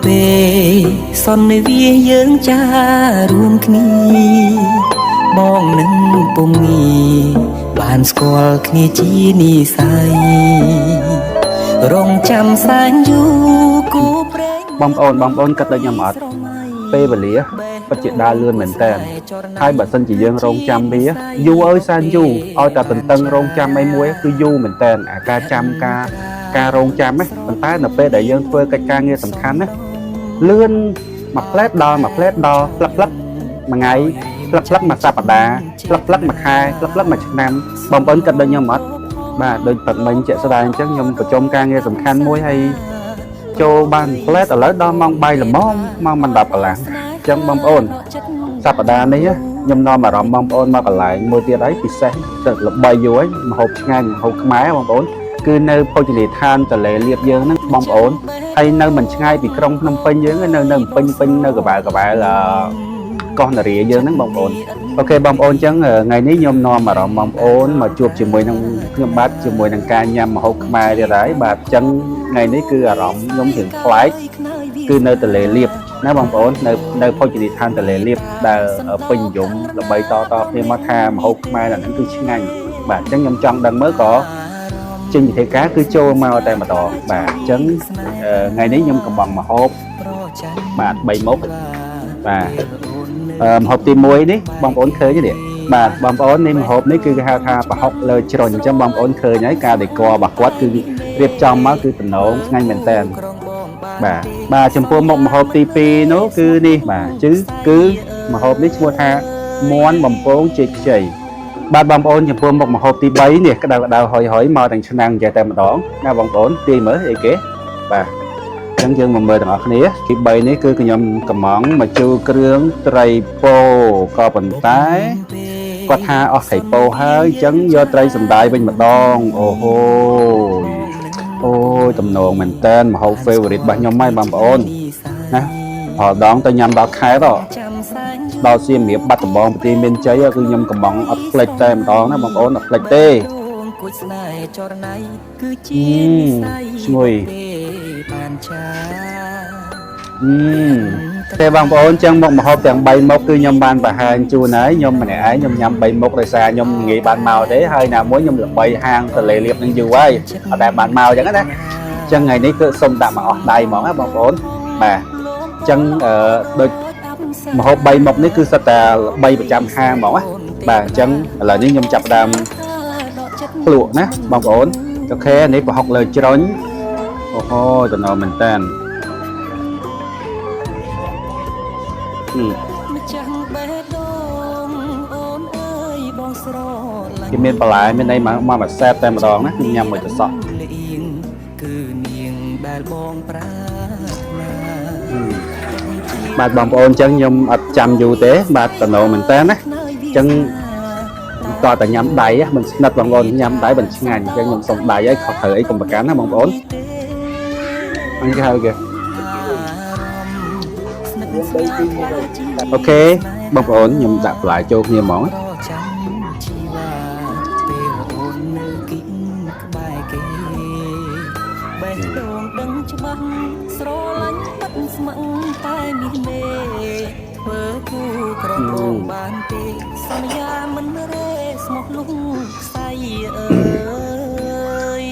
ពេសន្និវាយើងចារួមគ្នាបងនឹងពុំងាបានស្គាល់គ្នាជានិស័យរងចាំសែនយូរគូព្រេងបងប្អូនគិតដូចខ្ញុំអត់ពេលវេលាពិតជាដើរលឿនមែនតើហើយបើសិនជាយើងរងចាំវាយូរអើយសែនយូរឲ្យតែតឹងរងចាំអីមួយគឺយូរមែនតើអាការចាំការរងចាំហ្នឹងប៉ុន្តែនៅពេលដែលយើងធ្វើកិច្ចការងារសំខាន់ណាលឿនមួយផ្លែតដល់ផ្លឹកមួយថ្ងៃផ្លឹកមួយសប្តាហ៍ផ្លឹកមួយខែផ្លឹកមួយឆ្នាំបងប្អូនគិតដូចខ្ញុំអត់បាទដូចព្រឹកមិញជាក់ស្ដែងអញ្ចឹងខ្ញុំប្រជុំការងារសំខាន់មួយហើយចូលបានផ្លែតឥឡូវដល់ម៉ោង3ល្មមម៉ោង10កន្លះអញ្ចឹងបងប្អូនសប្តាហ៍នេះខ្ញុំនាំអារម្មណ៍បងប្អូនមកកន្លែងមួយទៀតហើយពិសេសទៅល្បីយូរហើយម្ហូបឆ្ងាញ់ម្ហូបខ្មែរបងប្អូនគឺនៅភោជនីយដ្ឋានតលេលៀបយើងហ្នឹងបងប្អូនហើយនៅមិនឆ្ងាយពីក្រុងភ្នំពេញយើងនៅពេញនៅក្បែរកោះនារីយើងហ្នឹងបងប្អូនអូខេបងប្អូនអញ្ចឹងថ្ងៃនេះខ្ញុំនាំអារម្មណ៍បងប្អូនមកជួបជាមួយនឹងខ្ញុំបាទជាមួយនឹងការញ៉ាំម្ហូបខ្មែរទៀតហើយបាទអញ្ចឹងថ្ងៃនេះគឺអារម្មណ៍ខ្ញុំរឿងប្លែកគឺនៅតលេលៀបណាបងប្អូននៅភោជនីយដ្ឋានតលេលៀបដែលពេញនិយមល្បីតគ្នាមកថាម្ហូបខ្មែរហ្នឹងគឺឆ្ងាញ់បាទអញ្ចឹងខ្ញុំចង់ដឹងមើលក៏ចេញវិធីការគឺចូលមកតែម្ដងបាទអញ្ចឹងថ្ងៃនេះខ្ញុំកំងម្ហូបបាទ3មុខបាទម្ហូបទី1នេះបងប្អូនឃើញទេបាទបងប្អូននេះម្ហូបនេះគឺគេហៅថាប្រហុកលើជ្រុញអញ្ចឹងបងប្អូនឃើញហើយការដេករបស់គាត់គឺរៀបចំមកគឺតំណងឆ្ងាញ់មែនតើបាទចំពោះមុខម្ហូបទី2នោះគឺនេះបាទគឺម្ហូបនេះឈ្មោះថាមាន់បំពងចេកខ្ចីបាទបងប្អូនចំពោះមុខម្ហូបទី3នេះក្តៅហុយមកទាំងឆ្នាំងចេះតែម្ដងណាបងប្អូនទាញមើលអីគេបាទអញ្ចឹងយើងមកមើលទាំងអស់គ្នាទី3នេះគឺខ្ញុំកំងមកជូរគ្រឿងត្រីពោក៏ប៉ុន្តែគាត់ថាអស់ត្រីពោហើយអញ្ចឹងយកត្រីសណ្ដាយវិញម្ដងអូយតំណងមែនតើម្ហូប favorite របស់ខ្ញុំហើយបងប្អូនណាផលដងទៅញ៉ាំដល់ខែដល់សៀមរាបបាត់ដំបងប្រទេសមានជ័យគឺខ្ញុំកំងអត់ផ្លេចតែម្ដងណាបងប្អូនអត់ផ្លេចទេឈ្ងុយតែបងប្អូនចឹងមុខម្ហូបទាំង3មុខគឺខ្ញុំបានបង្ហាញជូនហើយខ្ញុំម្នាក់ឯងខ្ញុំញ៉ាំ3មុខដោយសារខ្ញុំងាយបានមកទេហើយណាមួយខ្ញុំល្បីហាងតលេលៀបនឹងយូរហើយអត់ដែលបានមកចឹងណាចឹងថ្ងៃនេះគឺសុំដាក់មកអស់ដៃហ្មងណាបងប្អូនបាទចឹងដូចម្ហូប3មុខនេះគឺសិតតែល្បីប្រចាំហាងហ្មងណាបាទអញ្ចឹងឥឡូវនេះខ្ញុំចាប់ដើមភ្លក់ណាបងប្អូនអូខេនេះប្រហុកលើជ្រុញអូហូតំណមែនតើគេមានបន្លែមានអីមកមួយសែបតែម្ដងណាខ្ញុំញ៉ាំមួយទៅសោះគឺនាងដែលបងប្រាបាទបងប្អូនអញ្ចឹងខ្ញុំអត់ចាំយូរទេបាទតំណមែនតើណាអញ្ចឹងតើតែញ៉ាំដៃមិនស្និទ្ធបងប្អូនញ៉ាំដៃមិនឆ្ងាញ់អញ្ចឹងខ្ញុំសុំដៃឲ្យខុសត្រូវអីកុំប្រកាន់ណាបងប្អូនអញ្ចឹងហៅគេអូខេបងប្អូនខ្ញុំដាក់បន្លែចូលគ្នាហ្មងស្រឡាញ់បាត់ស្មឹងតែមានមេធ្វើគូក្របងបានទេសន្យាមិនរេស្មោះលុះខ្សែអើយ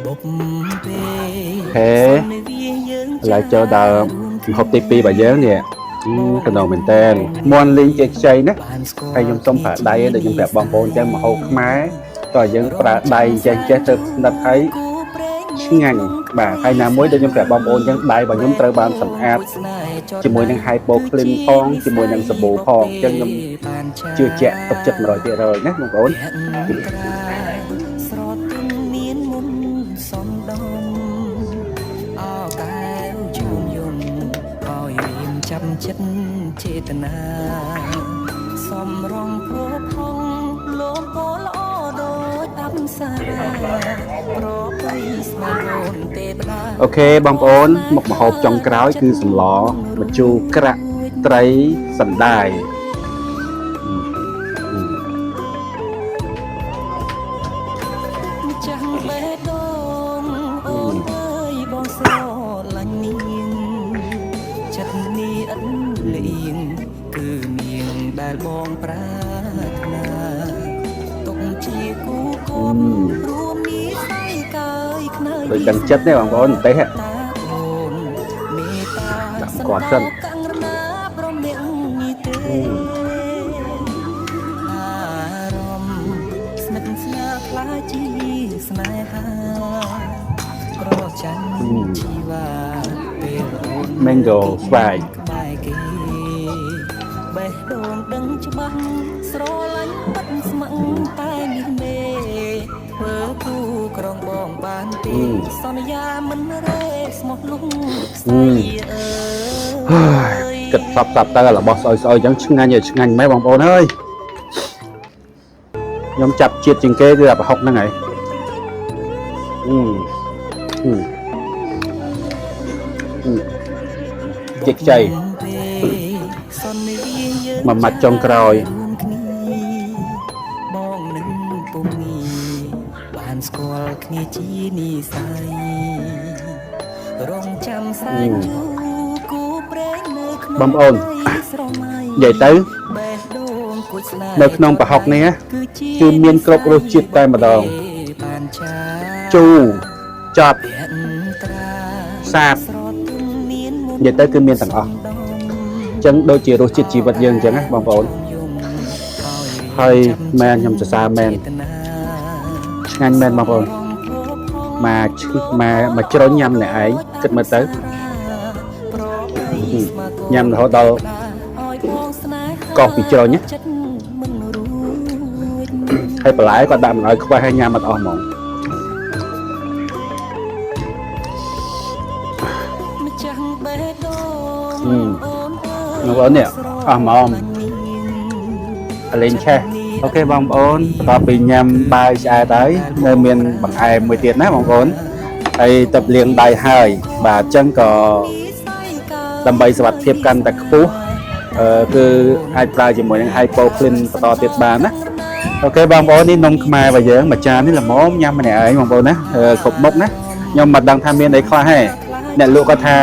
បុកពេលហេឡើយចូលដល់ម្ហូបទី2របស់យើងនេះកណ្ដោមែនតើមាន់លីងចេកខ្ចីណាហើយខ្ញុំសុំប្រើដៃដូចខ្ញុំប្រាប់បងប្អូនអញ្ចឹងម្ហូបខ្មែរតើយើងប្រើដៃចេះទៅស្និទ្ធហើយឆ្ងាញ់បាទហើយណាមួយដូចខ្ញុំប្រាប់បងប្អូនអញ្ចឹងដៃរបស់ខ្ញុំត្រូវបានសម្អាតជាមួយនឹង Hypo Clean ផងជាមួយនឹងសាប៊ូផងអញ្ចឹងខ្ញុំជឿជាក់ទុកចិត្ត 100% ណាបងប្អូនចិត្តចេតនាសំរងព្រោះផងលោមពោល្អដូចអប្សរាប្រពៃស្មារតីទេបដាអូខេបងប្អូនមុខម្ហូបចុងក្រោយគឺសម្លម្ជូរក្រាក់ ត្រីសណ្ដាយចាំបេះដូងអូនអើយបងស្រឡាញ់នាងចិត្តនេះអត់លៀងគឺនាងដែលបងប្រាថ្នាទុកជាគូកូនរួមនេះស្អីកើយខ្នើយ ដូចដឹងចិត្តទេបងប្អូនទេដាក់គាត់សិនព្រមអ្នកនេះទេអារម្មណ៍ស្និទ្ធស្នាលខ្លាចជាស្នេហាប្រចាំជីវ៉ាពេលអូន Mango ស្វាយ ក្បែរគេបេះដូងដឹងច្បាស់ស្រឡាញ់បាត់ស្ម័គ្រតែនេះមេធ្វើគូក្រងបងបានទេសន្យាមិនរេស្មោះលុងស្អីអើយ គិតស្បទៅរបស់ស្អុយអញ្ចឹងឆ្ងាញ់ឆ្ងាញ់ម៉េចបងប្អូនអើយខ្ញុំចាប់ជាតិជាងគេគឺអាប្រហុកហ្នឹងហើយជិះខ្ចីមួយម៉ាត់ចុងក្រោយបងនឹងពុំងាបានស្គាល់គ្នាជានិស័យរងចាំសាច់យូគូព្រេងនៅក្នុងបងប្អូននិយាយទៅនៅក្នុងប្រហុកនេះគឺមានគ្រប់រសជាតិតែម្ដងជូរចត់សាបនិយាយទៅគឺមានទាំងអស់អញ្ចឹងដូចជារសជាតិជីវិតយើងអញ្ចឹងណាបងប្អូនហើយមែនខ្ញុំសរសើរមែនឆ្ងាញ់មែនបងប្អូនមកជ្រុញញ៉ាំអ្នកឯងគិតមើលទៅញ៉ាំរហូតដល់កោសពីជ្រុញហើយបន្លែក៏ដាក់មិនឲ្យខ្វះហើយញ៉ាំអត់អស់ហ្មងបងប្អូននេះអស់ហ្មងលេងឆេះអូខេបងប្អូនបន្ទាប់ពីញ៉ាំបាយឆ្អែតហើយនៅមានបង្អែមមួយទៀតណាបងប្អូនហើយទឹកលាងដៃហើយបាទអញ្ចឹងក៏ដើម្បីសុវត្ថិភាពកាន់តែខ្ពស់គឺអាចប្រើជាមួយនឹង Hypoclean បន្តទៀតបានណាអូខេបងប្អូននេះនំខ្មែររបស់យើងមួយចាននេះល្មមញ៉ាំម្នាក់ឯងបងប្អូនណាគ្រប់មុខណាខ្ញុំមិនដឹងថាមានអីខ្លះទេអ្នកលក់គាត់ថា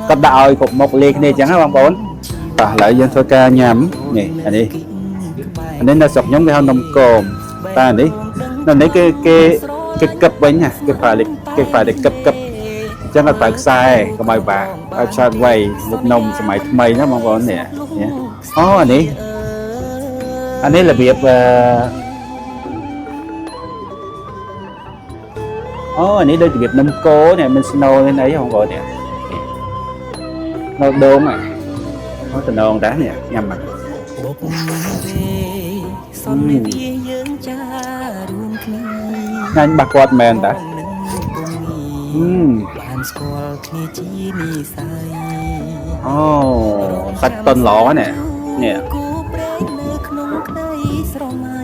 គាត់ដាក់ឲ្យគ្រប់មុខលេខគ្នាអញ្ចឹងណាបងប្អូនបាទឥឡូវយើងធ្វើការញ៉ាំនេះអានេះនៅស្រុកខ្ញុំគេហៅនំគមតែនេះគឺគេគឹបវិញណាគេប្រើតែគឹបអញ្ចឹងអត់ប្រើខ្សែកុំឲ្យបាក់ឲ្យឆ្លាតវៃមុខនំសម័យថ្មីណាបងប្អូននេះអូអានេះរបៀបអូអានេះដូចរបៀបនំគោនេះមានស្នូលនេះអីបងប្អូននេះនៅដូងអូតំណងតានេះញ៉ាំមកបុកទេសន្និវាយើងចារួមគ្នាងាញ់បាក់គាត់មែនតាបានស្គាល់គ្នាជានិស័យអូសាច់តុនល្អនេះគូព្រេងនៅក្នុងក្តីស្រមៃ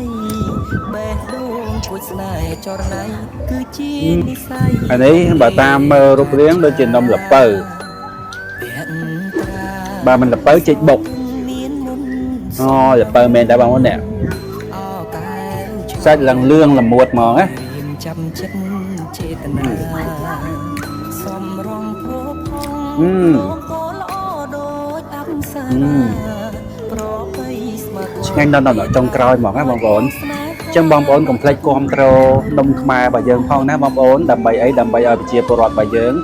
បេះដូងគួចស្នេហ៍ចរណៃគឺជានិស័យអានេះបើតាមមើលរូបរាងដូចជានំល្ពៅបើមិនល្ពៅចេកបុកអូល្ពៅមែនដែរបងប្អូននេះសាច់លឿងល្មួតហ្មងណាចាំចិត្តចេតនាសំរងភពក៏ល្អដូចអប្សរាប្របីស្មាឆ្ងាញ់ដល់ចុងក្រោយហ្មងណាបងប្អូនអញ្ចឹងបងប្អូនកុំភ្លេចគាំទ្រនំខ្មែររបស់យើងផងណាបងប្អូនដើម្បីអីដើម្បីឲ្យប្រជាពលរដ្ឋរបស់យើង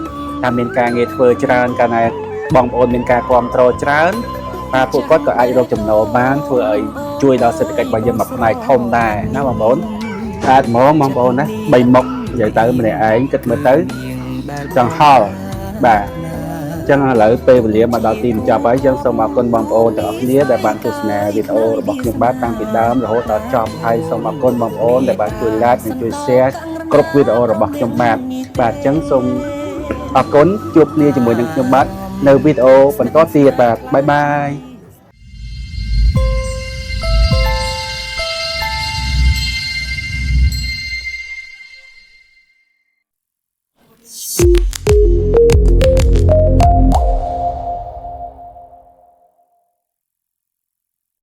ថាមានការងារធ្វើច្រើនកាលណាបងប្អូនមានការគាំទ្រច្រើនបាទពួកគាត់ក៏អាចរកចំណូលបានធ្វើឲ្យជួយដល់សេដ្ឋកិច្ចរបស់យើងមួយផ្នែកធំដែរណាបងប្អូនអាចហ្មងបងប្អូនណា3មុខនិយាយទៅម្នាក់ឯងគិតមើលទៅចង្ហល់បាទអញ្ចឹងឥឡូវពេលវេលាមកដល់ទីបញ្ចប់ហើយយើងសូមអរគុណបងប្អូនទាំងអស់គ្នាដែលបានទស្សនាវីដេអូរបស់ខ្ញុំបាទតាំងពីដើមរហូតដល់ចប់ហើយសូមអរគុណបងប្អូនដែលបានជួយ like និងជួយ share គ្រប់វីដេអូរបស់ខ្ញុំបាទអញ្ចឹងសូមអរគុណជួបគ្នាជាមួយនឹងខ្ញុំបាទនៅវីដេអូបន្តទៀតបាទបាយបាយ